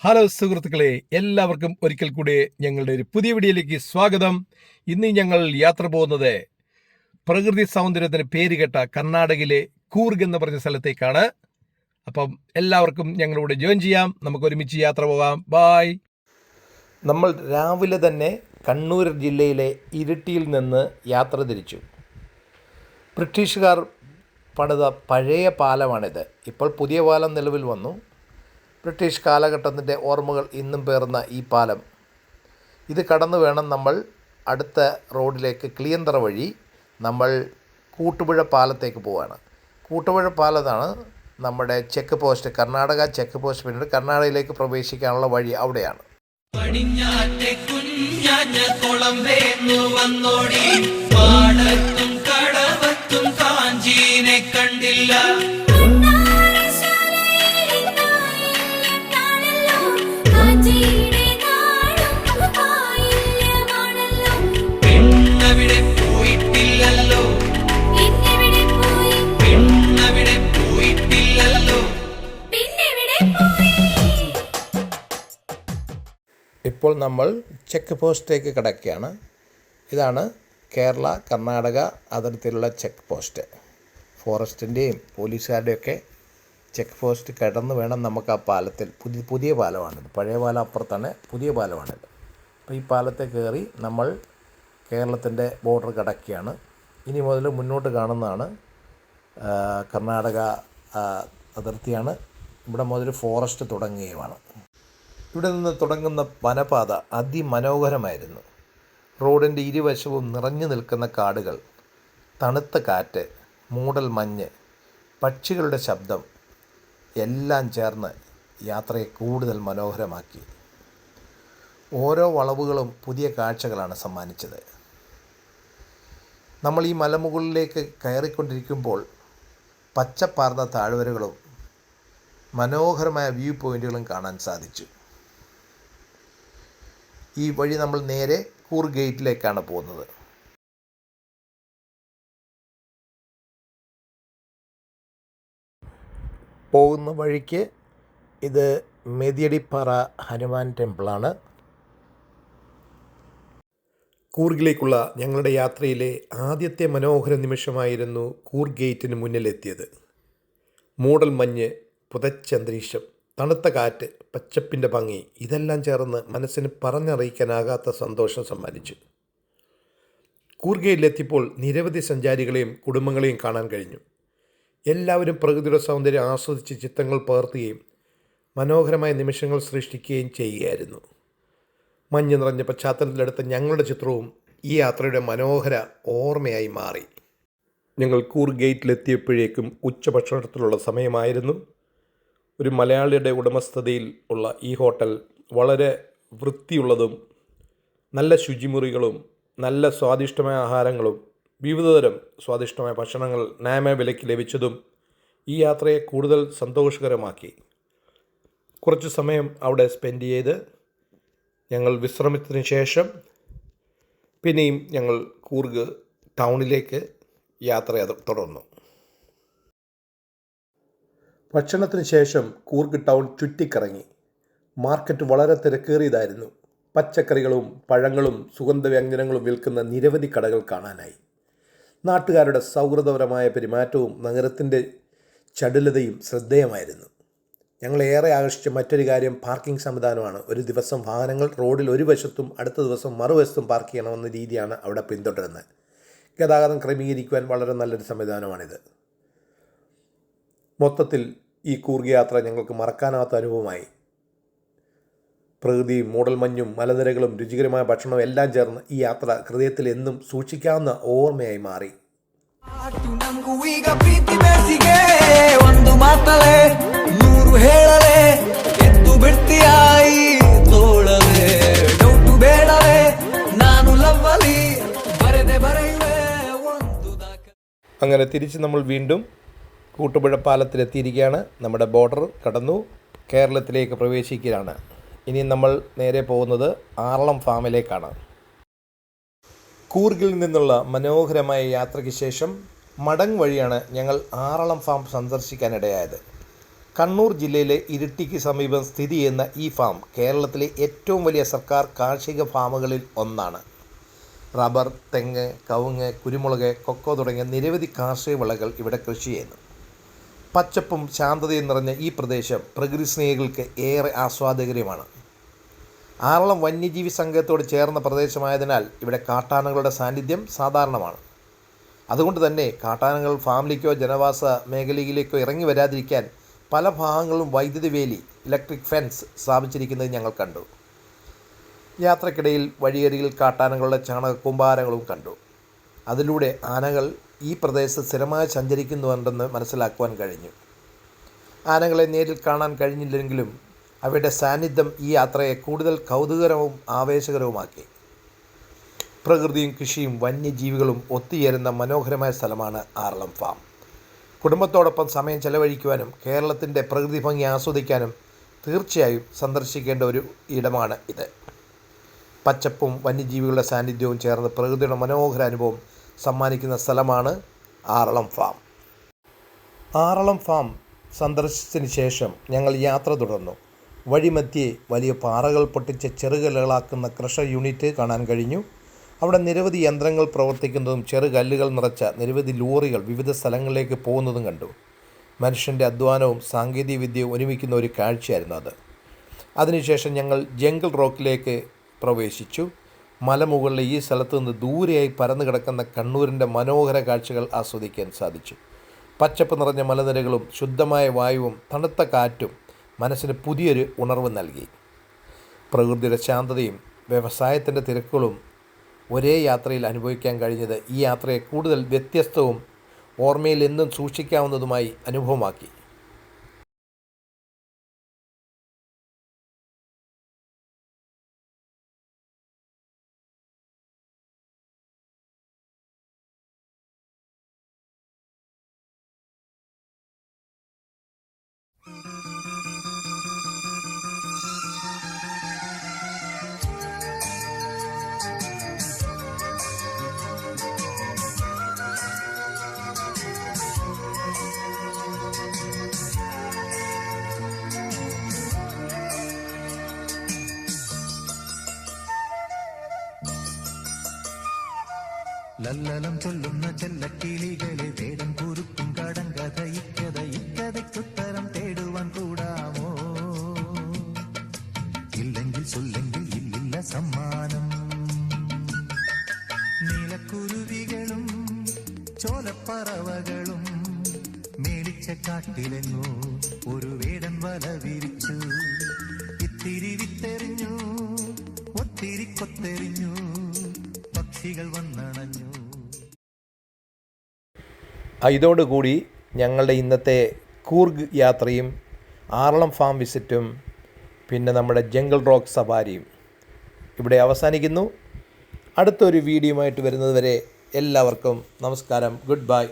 Hello സുഹൃത്തുക്കളെ, എല്ലാവർക്കും ഒരിക്കൽ കൂടി ഞങ്ങളുടെ ഒരു പുതിയ വീഡിയോയിലേക്ക് സ്വാഗതം. ഇന്ന് ഞങ്ങൾ യാത്ര പോകുന്നത് പ്രകൃതി സൗന്ദര്യത്തിന് പേരുകേട്ട കർണാടകയിലെ കൂർഗ് എന്ന് പറഞ്ഞ സ്ഥലത്തേക്കാണ്. അപ്പം എല്ലാവർക്കും ഞങ്ങളോട് ജോയിൻ ചെയ്യാം, നമുക്ക് ഒരുമിച്ച് യാത്ര പോകാം. ബായ്. നമ്മൾ രാവിലെ തന്നെ കണ്ണൂർ ജില്ലയിലെ ഇരിട്ടിയിൽ നിന്ന് യാത്ര തിരിച്ചു. ബ്രിട്ടീഷുകാർ പണിത പഴയ പാലമാണിത്. ഇപ്പോൾ പുതിയ പാലം നിലവിൽ വന്നു. ബ്രിട്ടീഷ് കാലഘട്ടത്തിൻ്റെ ഓർമ്മകൾ ഇന്നും പേർന്ന ഈ പാലം, ഇത് കടന്നു വേണം നമ്മൾ അടുത്ത റോഡിലേക്ക് കിളിയന്തറ വഴി നമ്മൾ കൂട്ടുപുഴ പാലത്തേക്ക് പോവുകയാണ്. കൂട്ടുപുഴ പാലത്താണ് നമ്മുടെ check post, Karnataka check post. പിന്നീട് കർണാടകയിലേക്ക് പ്രവേശിക്കാനുള്ള വഴി അവിടെയാണ്. കണ്ടില്ല ഇപ്പോൾ നമ്മൾ ചെക്ക് പോസ്റ്റിലേക്ക് കിടക്കുകയാണ്. ഇതാണ് കേരള കർണാടക അതിർത്തിയിലുള്ള ചെക്ക് പോസ്റ്റ്. ഫോറസ്റ്റിൻ്റെയും പോലീസുകാരുടെയൊക്കെ ചെക്ക് പോസ്റ്റ് കടന്ന് വേണം നമുക്ക് ആ പാലത്തിൽ, പുതിയ പാലമാണിത്. പഴയ പാലം അപ്പുറത്താണ്, പുതിയ പാലമാണിത്. അപ്പോൾ ഈ പാലത്തെ കയറി നമ്മൾ കേരളത്തിൻ്റെ ബോർഡർ കടക്കുകയാണ്. ഇനി മുതൽ മുന്നോട്ട് കാണുന്നതാണ് കർണാടക അതിർത്തിയാണ്. ഇവിടെ മുതൽ ഫോറസ്റ്റ് തുടങ്ങുകയുമാണ്. ഇവിടെ നിന്ന് തുടങ്ങുന്ന വനപാത അതിമനോഹരമായിരുന്നു. റോഡിൻ്റെ ഇരുവശവും നിറഞ്ഞു നിൽക്കുന്ന കാടുകൾ, തണുത്ത കാറ്റ്, മൂടൽ മഞ്ഞ്, പക്ഷികളുടെ ശബ്ദം എല്ലാം ചേർന്ന് യാത്രയെ കൂടുതൽ മനോഹരമാക്കി. ഓരോ വളവുകളും പുതിയ കാഴ്ചകളാണ് സമ്മാനിച്ചത്. നമ്മൾ ഈ മലമുകളിലേക്ക് കയറിക്കൊണ്ടിരിക്കുമ്പോൾ പച്ചപ്പാർന്ന താഴ്വരകളും മനോഹരമായ വ്യൂ പോയിൻറ്റുകളും കാണാൻ സാധിച്ചു. ഈ വഴി നമ്മൾ നേരെ കൂർഗ് ഗേറ്റിലേക്കാണ് പോകുന്നത്. പോകുന്ന വഴിക്ക് ഇത് മെതിയടിപ്പാറ ഹനുമാൻ ടെമ്പിളാണ്. കൂർഗിലേക്കുള്ള ഞങ്ങളുടെ യാത്രയിലെ ആദ്യത്തെ മനോഹര നിമിഷമായിരുന്നു കൂർഗ് ഗേറ്റിന് മുന്നിലെത്തിയത്. മൂടൽ മഞ്ഞ്, പുതച്ചന്തരീക്ഷം, തണുത്ത കാറ്റ്, പച്ചപ്പിൻ്റെ ഭംഗി, ഇതെല്ലാം ചേർന്ന് മനസ്സിന് പറഞ്ഞറിയിക്കാനാകാത്ത സന്തോഷം സമ്മാനിച്ചു. കൂർഗ് ഗേറ്റിലെത്തിയപ്പോൾ നിരവധി സഞ്ചാരികളെയും കുടുംബങ്ങളെയും കാണാൻ കഴിഞ്ഞു. എല്ലാവരും പ്രകൃതിയുടെ സൗന്ദര്യം ആസ്വദിച്ച് ചിത്രങ്ങൾ പകർത്തുകയും മനോഹരമായ നിമിഷങ്ങൾ സൃഷ്ടിക്കുകയും ചെയ്യുകയായിരുന്നു. മഞ്ഞ് നിറഞ്ഞ പശ്ചാത്തലത്തിലെടുത്ത ഞങ്ങളുടെ ചിത്രവും ഈ യാത്രയുടെ മനോഹര ഓർമ്മയായി മാറി. ഞങ്ങൾ കൂർഗ് ഗേറ്റിലെത്തിയപ്പോഴേക്കും ഉച്ചഭക്ഷണത്തിലുള്ള സമയമായിരുന്നു. ഒരു മലയാളിയുടെ ഉടമസ്ഥതയിൽ ഉള്ള ഈ ഹോട്ടൽ വളരെ വൃത്തിയുള്ളതും നല്ല ശുചിമുറികളും നല്ല സ്വാദിഷ്ടമായ ആഹാരങ്ങളും വിവിധതരം സ്വാദിഷ്ടമായ ഭക്ഷണങ്ങൾ ന്യായമായ വിലയ്ക്ക് ലഭിച്ചതും ഈ യാത്രയെ കൂടുതൽ സന്തോഷകരമാക്കി. കുറച്ച് സമയം അവിടെ സ്പെൻഡ് ചെയ്ത് ഞങ്ങൾ വിശ്രമത്തിന് ശേഷം പിന്നെയും ഞങ്ങൾ കൂർഗ് ടൗണിലേക്ക് യാത്ര തുടർന്നു. ഭക്ഷണത്തിന് ശേഷം കൂർഗ് ടൗൺ ചുറ്റിക്കറങ്ങി. മാർക്കറ്റ് വളരെ തിരക്കേറിയതായിരുന്നു. പച്ചക്കറികളും പഴങ്ങളും സുഗന്ധവ്യഞ്ജനങ്ങളും വിൽക്കുന്ന നിരവധി കടകൾ കാണാനായി. നാട്ടുകാരുടെ സൗഹൃദപരമായ പെരുമാറ്റവും നഗരത്തിൻ്റെ ചടുലതയും ശ്രദ്ധേയമായിരുന്നു. ഞങ്ങളേറെ ആകർഷിച്ച മറ്റൊരു കാര്യം പാർക്കിംഗ് സംവിധാനമാണ്. ഒരു ദിവസം വാഹനങ്ങൾ റോഡിൽ ഒരു വശത്തും അടുത്ത ദിവസം മറുവശത്തും പാർക്ക് ചെയ്യണമെന്ന രീതിയാണ് അവിടെ പിന്തുടരുന്നത്. ഗതാഗതം ക്രമീകരിക്കുവാൻ വളരെ നല്ലൊരു സംവിധാനമാണിത്. മൊത്തത്തിൽ ഈ കൂർഗ് യാത്ര ഞങ്ങൾക്ക് മറക്കാനാവാത്ത അനുഭവമായി. പ്രകൃതിയും മൂടൽമഞ്ഞും മലനിരകളും രുചികരമായ ഭക്ഷണവും എല്ലാം ചേർന്ന് ഈ യാത്ര ഹൃദയത്തിൽ എന്നും സൂക്ഷിക്കാവുന്ന ഓർമ്മയായി മാറി. അങ്ങനെ തിരിച്ച് നമ്മൾ വീണ്ടും കൂട്ടുപുഴ പാലത്തിലെത്തിയിരിക്കുകയാണ്. നമ്മുടെ ബോർഡർ കടന്നു കേരളത്തിലേക്ക് പ്രവേശിക്കുകയാണ്. ഇനി നമ്മൾ നേരെ പോകുന്നത് ആറളം ഫാമിലേക്കാണ്. കൂർഗിൽ നിന്നുള്ള മനോഹരമായ യാത്രയ്ക്ക് ശേഷം മടങ്ങ് വഴിയാണ് ഞങ്ങൾ ആറളം ഫാം സന്ദർശിക്കാനിടയായത്. കണ്ണൂർ ജില്ലയിലെ ഇരിട്ടിക്ക് സമീപം സ്ഥിതി ചെയ്യുന്ന ഈ ഫാം കേരളത്തിലെ ഏറ്റവും വലിയ സർക്കാർ കാർഷിക ഫാമുകളിൽ ഒന്നാണ്. റബ്ബർ, തെങ്ങ്, കവുങ്ങ്, കുരുമുളക്, കൊക്കോ തുടങ്ങിയ നിരവധി കാർഷിക വിളകൾ ഇവിടെ കൃഷി ചെയ്യുന്നു. പച്ചപ്പും ശാന്തതയും നിറഞ്ഞ ഈ പ്രദേശം പ്രകൃതി സ്നേഹികൾക്ക് ഏറെ ആസ്വാദകരമാണ്. ആറളം വന്യജീവി സംഘത്തോട് ചേർന്ന പ്രദേശമായതിനാൽ ഇവിടെ കാട്ടാനകളുടെ സാന്നിധ്യം സാധാരണമാണ്. അതുകൊണ്ട് തന്നെ കാട്ടാനകൾ ഫാമിലേക്കോ ജനവാസ മേഖലയിലേക്കോ ഇറങ്ങി വരാതിരിക്കാൻ പല ഭാഗങ്ങളിലും വൈദ്യുതി വേലി, ഇലക്ട്രിക് ഫെൻസ് സ്ഥാപിച്ചിരിക്കുന്നത് ഞങ്ങൾ കണ്ടു. യാത്രക്കിടയിൽ വഴിയരികിൽ കാട്ടാനകളുടെ ചാണകക്കൂമ്പാരങ്ങളും കണ്ടു. അതിലൂടെ ആനകൾ ഈ പ്രദേശത്ത് സ്ഥിരമായി സഞ്ചരിക്കുന്നുണ്ടെന്ന് മനസ്സിലാക്കുവാൻ കഴിഞ്ഞു. ആനകളെ നേരിൽ കാണാൻ കഴിഞ്ഞില്ലെങ്കിലും അവയുടെ സാന്നിധ്യം ഈ യാത്രയെ കൂടുതൽ കൗതുകകരവും ആവേശകരവുമാക്കി. പ്രകൃതിയും കൃഷിയും വന്യജീവികളും ഒത്തുചേരുന്ന മനോഹരമായ സ്ഥലമാണ് ആറളം ഫാം. കുടുംബത്തോടൊപ്പം സമയം ചെലവഴിക്കുവാനും കേരളത്തിൻ്റെ പ്രകൃതി ഭംഗി ആസ്വദിക്കാനും തീർച്ചയായും സന്ദർശിക്കേണ്ട ഒരു ഇടമാണ് ഇത്. പച്ചപ്പും വന്യജീവികളുടെ സാന്നിധ്യവും ചേർന്ന് പ്രകൃതിയുടെ മനോഹര അനുഭവം സമ്മാനിക്കുന്ന സ്ഥലമാണ് ആറളം ഫാം. ആറളം ഫാം സന്ദർശിച്ചതിന് ശേഷം ഞങ്ങൾ യാത്ര തുടർന്നു. വഴിമധ്യേ വലിയ പാറകൾ പൊട്ടിച്ച് ചെറുകല്ലുകളാക്കുന്ന ക്രഷർ യൂണിറ്റ് കാണാൻ കഴിഞ്ഞു. അവിടെ നിരവധി യന്ത്രങ്ങൾ പ്രവർത്തിക്കുന്നതും ചെറുകല്ലുകൾ നിറച്ച നിരവധി ലോറികൾ വിവിധ സ്ഥലങ്ങളിലേക്ക് പോകുന്നതും കണ്ടു. മനുഷ്യൻ്റെ അധ്വാനവും സാങ്കേതികവിദ്യയും ഒരുമിക്കുന്ന ഒരു കാഴ്ചയായിരുന്നു അത്. അതിനുശേഷം ഞങ്ങൾ ജംഗിൾ റോക്കിലേക്ക് പ്രവേശിച്ചു. മലമുകളിലെ ഈ സ്ഥലത്തു നിന്ന് ദൂരെയായി പരന്നു കിടക്കുന്ന കണ്ണൂരിൻ്റെ മനോഹര കാഴ്ചകൾ ആസ്വദിക്കാൻ സാധിച്ചു. പച്ചപ്പ് നിറഞ്ഞ മലനിരകളും ശുദ്ധമായ വായുവും തണുത്ത കാറ്റും മനസ്സിന് പുതിയൊരു ഉണർവ് നൽകി. പ്രകൃതിയുടെ ശാന്തതയും വ്യവസായത്തിൻ്റെ തിരക്കുകളും ഒരേ യാത്രയിൽ അനുഭവിക്കാൻ കഴിഞ്ഞത് ഈ യാത്രയെ കൂടുതൽ വ്യത്യസ്തവും ഓർമ്മയിൽ എന്നും സൂക്ഷിക്കാവുന്നതുമായി അനുഭവമാക്കി. ലല്ലലം ചൊല്ലുന്ന ചെല്ലക്കിളികളെ വേടം കുരുക്കും കടങ്കഥ ഇക്കഥയ്ക്കുത്തരം തേടുവാൻ കൂടാമോ? ഇല്ലെങ്കിൽ ചൊല്ലെങ്കിൽ ഇല്ലില്ല സമ്മാനം. നീലക്കുരുവികളും ചോലപ്പറവകളും മേടിച്ച കാട്ടിലെങ്ങോ ഒരു വേടൻ വല വിരിച്ചു. ഇത്തിരി വിത്തെറിഞ്ഞു, ഒത്തിരി കൊത്തെറിഞ്ഞു, പക്ഷികൾ വന്നണഞ്ഞു. ഇതോടുകൂടി ഞങ്ങളുടെ ഇന്നത്തെ കൂർഗ് യാത്രയും ആറളം ഫാം വിസിറ്റും പിന്നെ നമ്മുടെ ജംഗിൾ റോക്ക് സഫാരിയും ഇവിടെ അവസാനിക്കുന്നു. അടുത്തൊരു വീഡിയോയുമായിട്ട് വരുന്നത് വരെ എല്ലാവർക്കും നമസ്കാരം. Good bye.